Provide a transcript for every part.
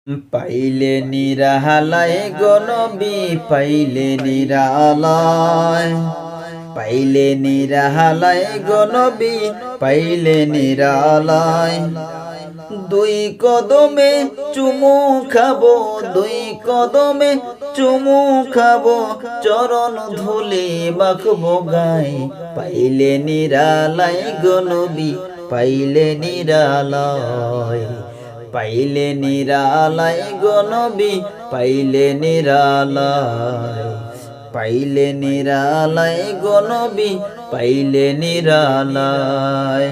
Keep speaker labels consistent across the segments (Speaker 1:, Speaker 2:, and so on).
Speaker 1: পাইলে নিরালায় গো নবী পাইলে নিরালায়, পাইলে নিরালায় গো নবী পাইলে নিরালায়। দুই কদমে চুমু খাবো, দুই কদমে চুমু খাবো, চরণ ধুলি মাখবো গায়ে। পাইলে নিরালায় গো নবী পাইলে নিরালায়, পাইলে নিরালায় গো নবী পাইলে নিরালায়, পাইলে নিরালায় গো নবী পাইলে নিরালায়।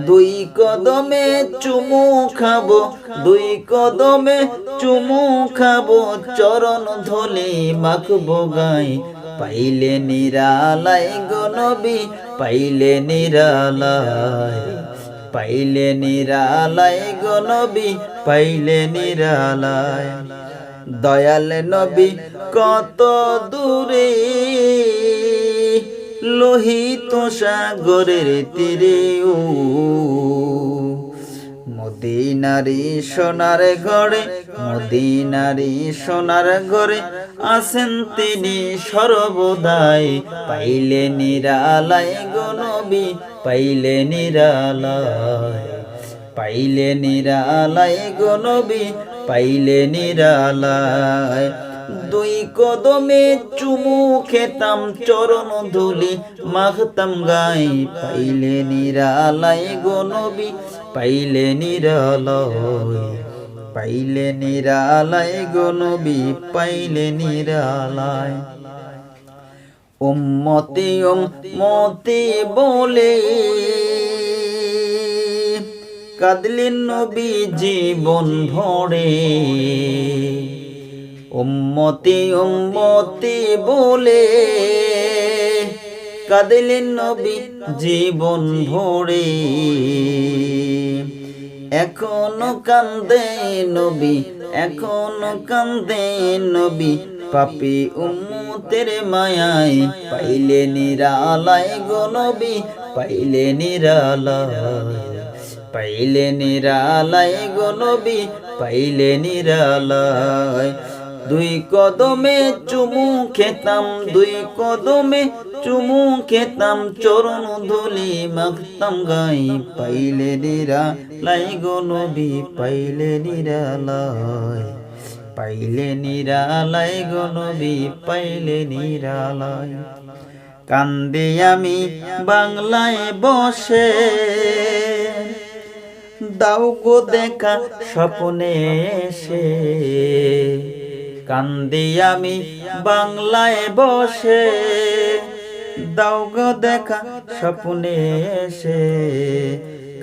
Speaker 1: দুই কদমে চুমু খাবো, দুই কদমে চুমু খাবো, চরণ ধুলি মাখবো গায়ে। পাইলে নিরালায় গো নবী পাইলে নিরালায়, পাইলে নিরালায় গো নবী পাইলে নিরালায়। দয়াল নবী কত দূরে লোহিত সাগরের তীরে, ও মদিনারি সোনার ঘরে, মদিনারি সোনার ঘরে আছেন তিনি সর্বদাই। পাইলে নিরালায় গো নবী পাইলে নিরালায়, পাইলে নিরালায় গো নবী পাইলে নিরালায়। দুই কদমে চুমু খেতাম, চরণ ধুলি মাখতাম গায়ে। পাইলে নিরালায় গো নবী পাইলে নিরালায়, পাইলে নিরালায় গো নবী পাইলে নিরালায়। উম্মতি উম্মতি বলে কাঁদলেন নবী জীবন ভরে, উম্মতি উম্মতি বলে কাঁদলেন নবী জীবন ভরে। এখনো কান্দে নবী, এখনো কান্দে নবী, পাপী উম্মতের মায়ায়। পাইলে নিরালায় গো নবী পাইলে নিরালায়, পাইলে নিরালায় গো নবী পাইলে নিরালায়। দুই কদমে চুমু খেতাম, দুই কদমে চুমু খেতাম, চরণ ধুলি মাখতাম গায়ে। পাইলে নিরালায় গো নবী পাইলে নিরালায়, পাইলে নিরালায় গো নবী পাইলে নিরালায়। কান্দি আমি বাংলায় বসে, দাও গো দেখা স্বপ্নে এসে। কান্দি আমি বাংলায় বসে, দাও গো দেখা স্বপ্নে এসে।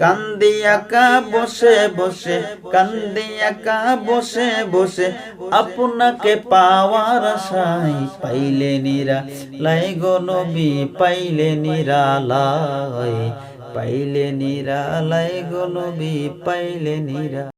Speaker 1: কান্দি একা বসে বসে, কান্দি একা বসে বসে, আপনাকে পাওয়ার আশায়। পাইলে নিরালায় গো নবী পাইলে নিরালায়, পাইলে নিরালায় গো নবী পাইলে নিরালায়।